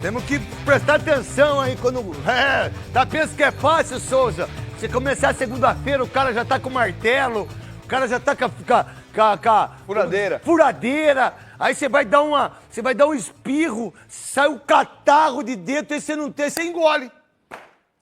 Temos que prestar atenção aí quando... tá pensando que é fácil, Souza? Você começar segunda-feira, o cara já tá com martelo, o cara já tá com Furadeira. Furadeira. Aí você vai dar um espirro, sai um catarro de dentro, aí você não tem, você engole.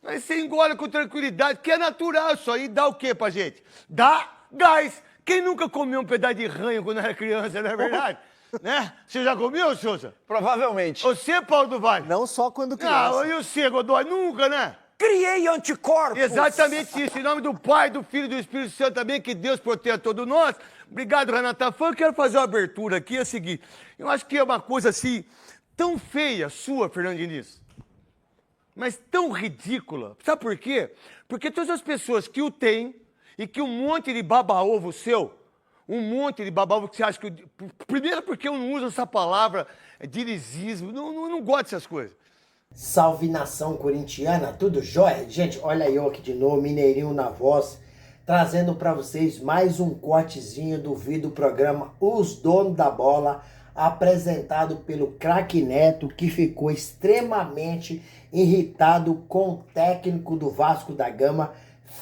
Aí você engole com tranquilidade, que é natural isso aí. Dá o quê pra gente? Dá gás. Quem nunca comeu um pedaço de ranho quando era criança, não é verdade? Né? Você já comeu, Souza? Provavelmente. Você, Paulo do Vale? Não só quando criança. Ah, e você, Godoy? Nunca, né? Criei anticorpos. Exatamente isso. Em nome do Pai, do Filho e do Espírito Santo também, que Deus proteja todos nós. Obrigado, Renata Fã. Quero fazer uma abertura aqui, é o seguinte. Eu acho que é uma coisa assim, tão feia sua, Fernando Diniz, mas tão ridícula. Sabe por quê? Porque todas as pessoas que o têm e que um monte de baba-ovo seu, um monte de baba-ovo que você acha que... Primeiro porque eu não uso essa palavra, dinizismo, não gosto dessas coisas. Salve nação corintiana, tudo jóia? Gente, olha eu aqui de novo, Mineirinho na voz, trazendo para vocês mais um cortezinho do vídeo do programa Os Donos da Bola, apresentado pelo craque Neto, que ficou extremamente irritado com o técnico do Vasco da Gama,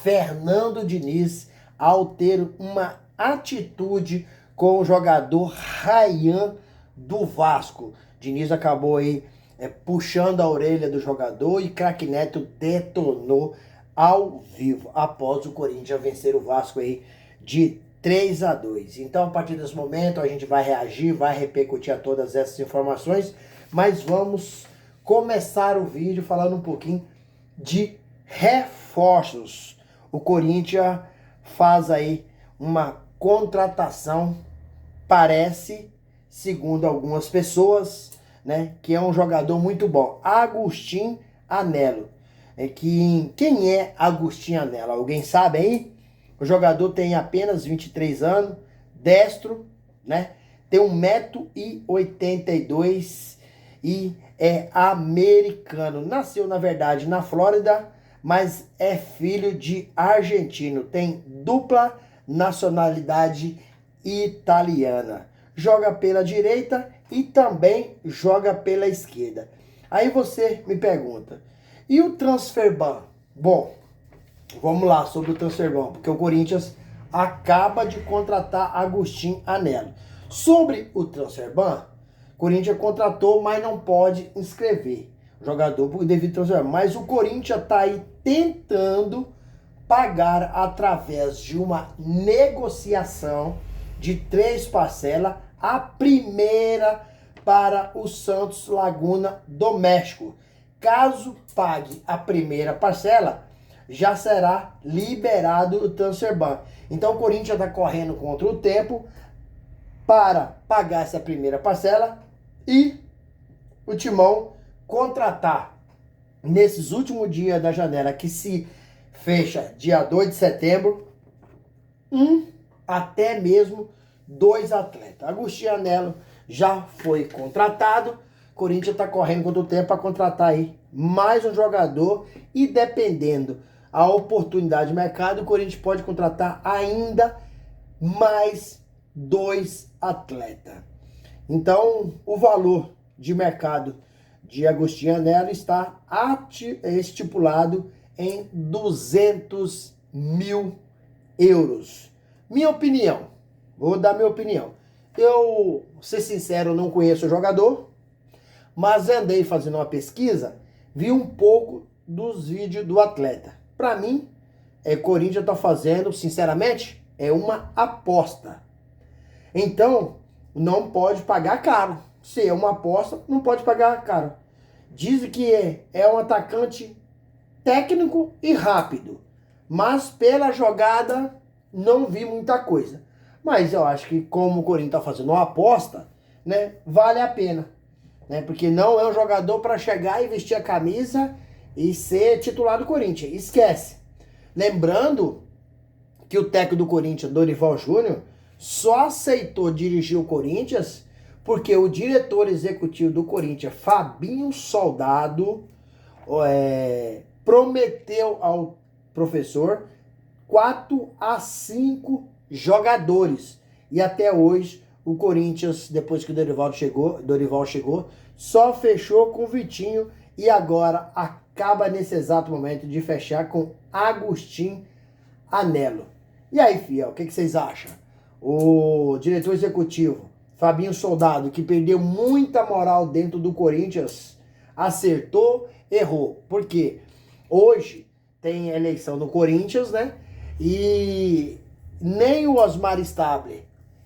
Fernando Diniz, ao ter uma atitude com o jogador Ryan do Vasco. Diniz acabou aí puxando a orelha do jogador e craque Neto detonou ao vivo, após o Corinthians vencer o Vasco aí de 3-2. Então, a partir desse momento, a gente vai reagir, vai repercutir a todas essas informações, mas vamos começar o vídeo falando um pouquinho de reforços. O Corinthians faz aí uma contratação, parece, segundo algumas pessoas, né, que é um jogador muito bom, Agustin Anello. Quem é Agustin Anello? Alguém sabe aí? O jogador tem apenas 23 anos, destro, né? Tem 1,82 m e é americano. Nasceu, na verdade, na Flórida, mas é filho de argentino. Tem dupla nacionalidade italiana. Joga pela direita e também joga pela esquerda. Aí você me pergunta, e o transfer ban? Bom, vamos lá sobre o transfer ban, porque o Corinthians acaba de contratar Agustin Anello. Sobre o transfer ban, o Corinthians contratou, mas não pode inscrever o jogador devido ao transfer ban. Mas o Corinthians está aí tentando pagar através de uma negociação de 3 parcelas, a primeira para o Santos Laguna do México. Caso pague a primeira parcela, já será liberado o transfer ban. Então o Corinthians está correndo contra o tempo para pagar essa primeira parcela e o Timão contratar nesses últimos dias da janela, que se fecha dia 2 de setembro, até mesmo 2 atletas. Agustin Anello já foi contratado. Corinthians está correndo contra o tempo para contratar aí mais um jogador e, dependendo a oportunidade de mercado, o Corinthians pode contratar ainda mais 2 atletas. Então, o valor de mercado de Agustin Anello está estipulado em 200 mil euros. Minha opinião, vou dar minha opinião. Eu, ser sincero, não conheço o jogador, mas andei fazendo uma pesquisa, vi um pouco dos vídeos do atleta. Para mim, Corinthians está fazendo, sinceramente, é uma aposta. Então, não pode pagar caro. Se é uma aposta, não pode pagar caro. Dizem que é um atacante técnico e rápido, mas pela jogada não vi muita coisa. Mas eu acho que como o Corinthians está fazendo uma aposta, né, vale a pena. Né, porque não é um jogador para chegar e vestir a camisa e ser titular do Corinthians. Esquece. Lembrando que o técnico do Corinthians, Dorival Júnior, só aceitou dirigir o Corinthians porque o diretor executivo do Corinthians, Fabinho Soldado, prometeu ao professor 4 a 5 jogadores. E até hoje, o Corinthians, depois que o Dorival chegou, só fechou com o Vitinho e agora acaba nesse exato momento de fechar com Agustin Anello. E aí, fiel, o que vocês acham? O diretor executivo, Fabinho Soldado, que perdeu muita moral dentro do Corinthians, acertou, errou. Por quê? Hoje tem eleição no Corinthians, né? E nem o Osmar Stable,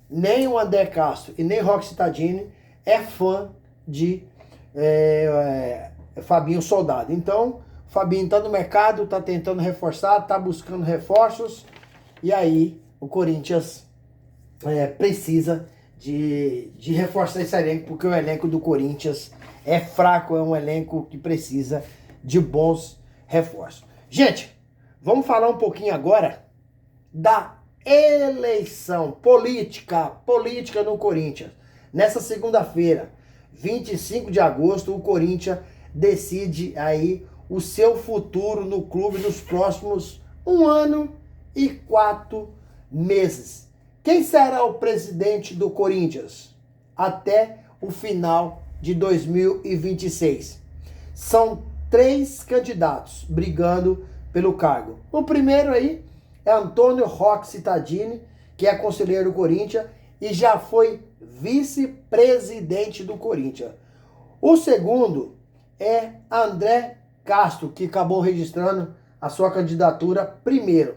nem o André Castro e nem o Roque Cittadini é fã de Fabinho Soldado. Então, o Fabinho tá no mercado, tá tentando reforçar, tá buscando reforços. E aí, o Corinthians precisa de reforçar esse elenco, porque o elenco do Corinthians é fraco, é um elenco que precisa de bons reforços. Gente, vamos falar um pouquinho agora da eleição política no Corinthians. Nessa segunda-feira, 25 de agosto, o Corinthians decide aí o seu futuro no clube nos próximos 1 ano e 4 meses. Quem será o presidente do Corinthians até o final de 2026? São 3 candidatos brigando pelo cargo. O primeiro aí é Antônio Roque Cittadini, que é conselheiro do Corinthians e já foi vice-presidente do Corinthians. O segundo é André Castro, que acabou registrando a sua candidatura primeiro,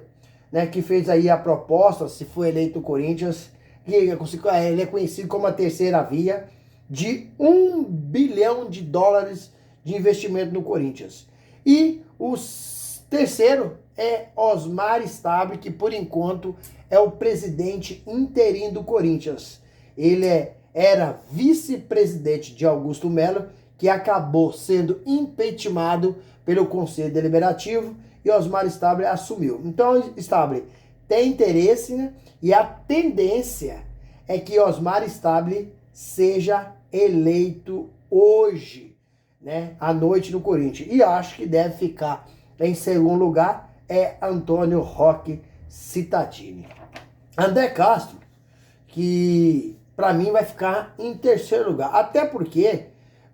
né, que fez aí a proposta, se for eleito o Corinthians, ele é conhecido como a terceira via, de $1 bilhão de investimento no Corinthians. E o terceiro é Osmar Stable, que por enquanto é o presidente interino do Corinthians. Ele era vice-presidente de Augusto Melo, que acabou sendo impeachmentado pelo Conselho Deliberativo, e Osmar Stable assumiu. Então, Stable tem interesse, né? E a tendência é que Osmar Stable seja eleito hoje, né? À noite no Corinthians. E acho que deve ficar em segundo lugar é Antônio Roque Cittadini. André Castro, que para mim vai ficar em terceiro lugar. Até porque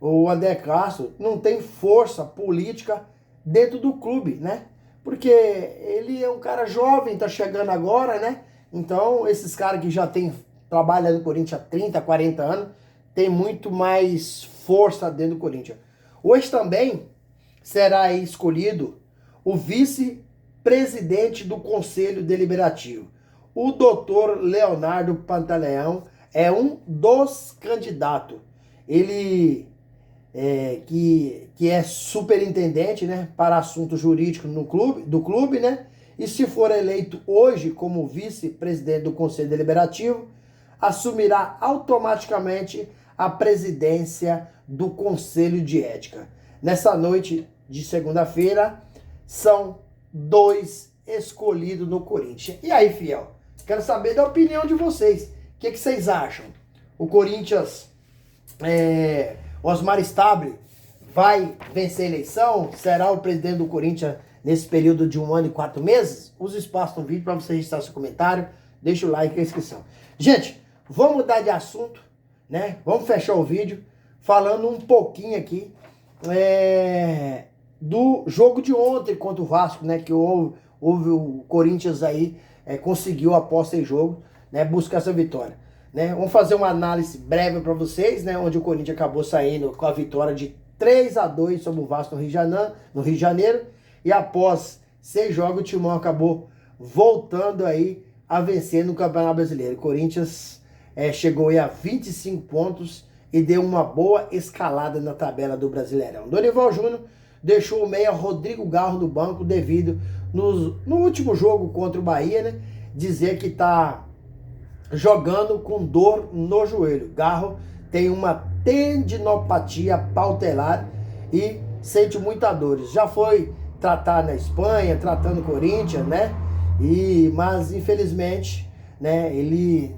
o André Castro não tem força política dentro do clube, né? Porque ele é um cara jovem, tá chegando agora, né? Então, esses caras que já trabalham no Corinthians há 30, 40 anos, tem muito mais força dentro do Corinthians. Hoje também será escolhido o vice-presidente do Conselho Deliberativo. O doutor Leonardo Pantaleão é um dos candidatos. Ele que é superintendente, né, para assuntos jurídicos do clube, né? E se for eleito hoje como vice-presidente do Conselho Deliberativo, assumirá automaticamente a presidência do Conselho de Ética. Nessa noite de segunda-feira, são 2 escolhidos no Corinthians. E aí, fiel? Quero saber da opinião de vocês. O que vocês acham? O Corinthians, Osmar Stable, vai vencer a eleição? Será o presidente do Corinthians nesse período de 1 ano e 4 meses? Use o espaço no vídeo para você registrar seu comentário. Deixa o like e a inscrição. Gente, vamos mudar de assunto, né? Vamos fechar o vídeo falando um pouquinho aqui do jogo de ontem contra o Vasco, né? Que houve o Corinthians aí conseguiu após 6 jogos, né? Buscar essa vitória, né? Vamos fazer uma análise breve para vocês, né? Onde o Corinthians acabou saindo com a vitória de 3-2 sobre o Vasco no Rio de Janeiro. E após 6 jogos, o Timão acabou voltando aí a vencer no Campeonato Brasileiro. O Corinthians chegou aí a 25 pontos e deu uma boa escalada na tabela do Brasileirão. Dorival Júnior deixou o meia Rodrigo Garro no banco devido no último jogo contra o Bahia, né? Dizer que tá jogando com dor no joelho. Garro tem uma tendinopatia patelar e sente muita dor. Já foi tratar na Espanha, tratando o Corinthians, né? Mas infelizmente, né, ele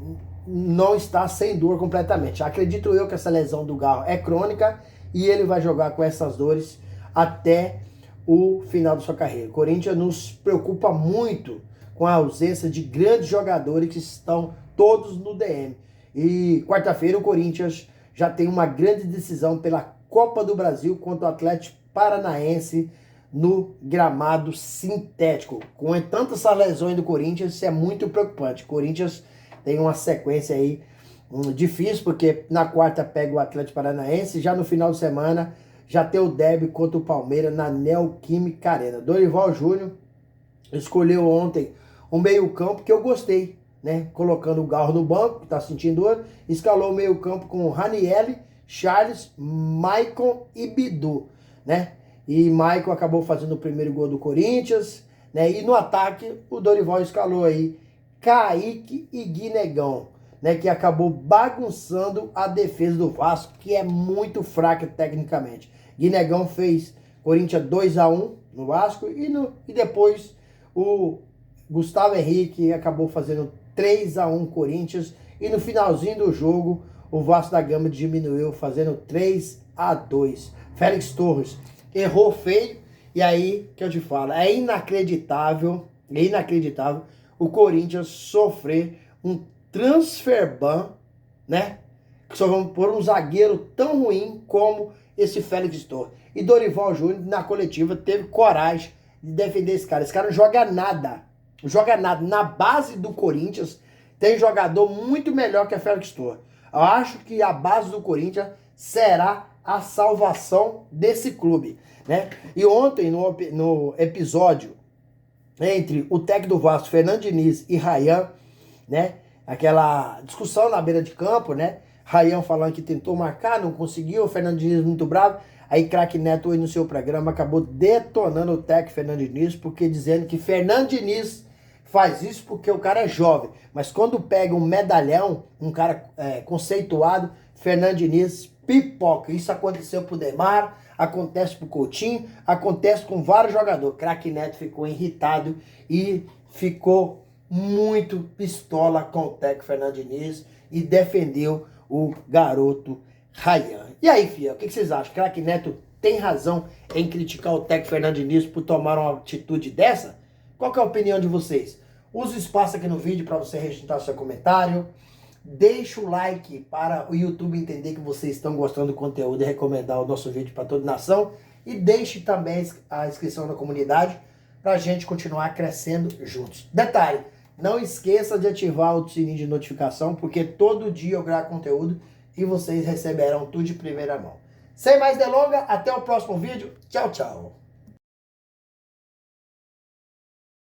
não está sem dor completamente. Acredito eu que essa lesão do Garro é crônica e ele vai jogar com essas dores até o final da sua carreira. O Corinthians nos preocupa muito com a ausência de grandes jogadores que estão todos no DM. E quarta-feira o Corinthians já tem uma grande decisão pela Copa do Brasil contra o Atlético Paranaense no gramado sintético. Com tantas essas lesões do Corinthians, isso é muito preocupante. O Corinthians tem uma sequência aí difícil, porque na quarta pega o Atlético Paranaense, já no final de semana já tem o derby contra o Palmeiras na Neoquímica Arena. Dorival Júnior escolheu ontem um meio-campo que eu gostei, né? Colocando o Garro no banco, que tá sentindo dor, escalou o meio-campo com Ranieri, Charles, Maicon e Bidu, né? E Maicon acabou fazendo o primeiro gol do Corinthians, né? E no ataque o Dorival escalou aí Kaique e Guinegão, né? Que acabou bagunçando a defesa do Vasco, que é muito fraca tecnicamente. Guinegão fez Corinthians 2-1 no Vasco e depois o Gustavo Henrique acabou fazendo 3-1 Corinthians, e no finalzinho do jogo o Vasco da Gama diminuiu fazendo 3-2. Félix Torres errou feio, e aí que eu te falo, é inacreditável o Corinthians sofrer um transfer ban, né? Que só vamos pôr um zagueiro tão ruim como esse Félix Torres. E Dorival Júnior, na coletiva, teve coragem de defender esse cara. Esse cara não joga nada. Não joga nada. Na base do Corinthians, tem jogador muito melhor que a Félix Torres. Eu acho que a base do Corinthians será a salvação desse clube, né? E ontem, no episódio entre o técnico do Vasco, Fernando Diniz, e Rayan, né? Aquela discussão na beira de campo, né? Rayan falando que tentou marcar, não conseguiu, o Fernando Diniz muito bravo. Aí Craque Neto, aí no seu programa, acabou detonando o técnico Fernando Diniz, porque dizendo que Fernando Diniz faz isso porque o cara é jovem. Mas quando pega um medalhão, um cara conceituado, Fernando Diniz pipoca. Isso aconteceu pro Neymar, acontece pro Coutinho, acontece com vários jogadores. Craque Neto ficou irritado e ficou muito pistola com o técnico Fernando Diniz e defendeu o garoto Rayan. E aí, Fia, o que vocês acham? Craque Neto tem razão em criticar o técnico Fernando Diniz por tomar uma atitude dessa? Qual que é a opinião de vocês? Use o espaço aqui no vídeo para você registrar seu comentário. Deixa o like para o YouTube entender que vocês estão gostando do conteúdo e recomendar o nosso vídeo para toda a nação. E deixe também a inscrição na comunidade para a gente continuar crescendo juntos. Detalhe, não esqueça de ativar o sininho de notificação, porque todo dia eu gravo conteúdo e vocês receberão tudo de primeira mão. Sem mais delongas, até o próximo vídeo. Tchau, tchau.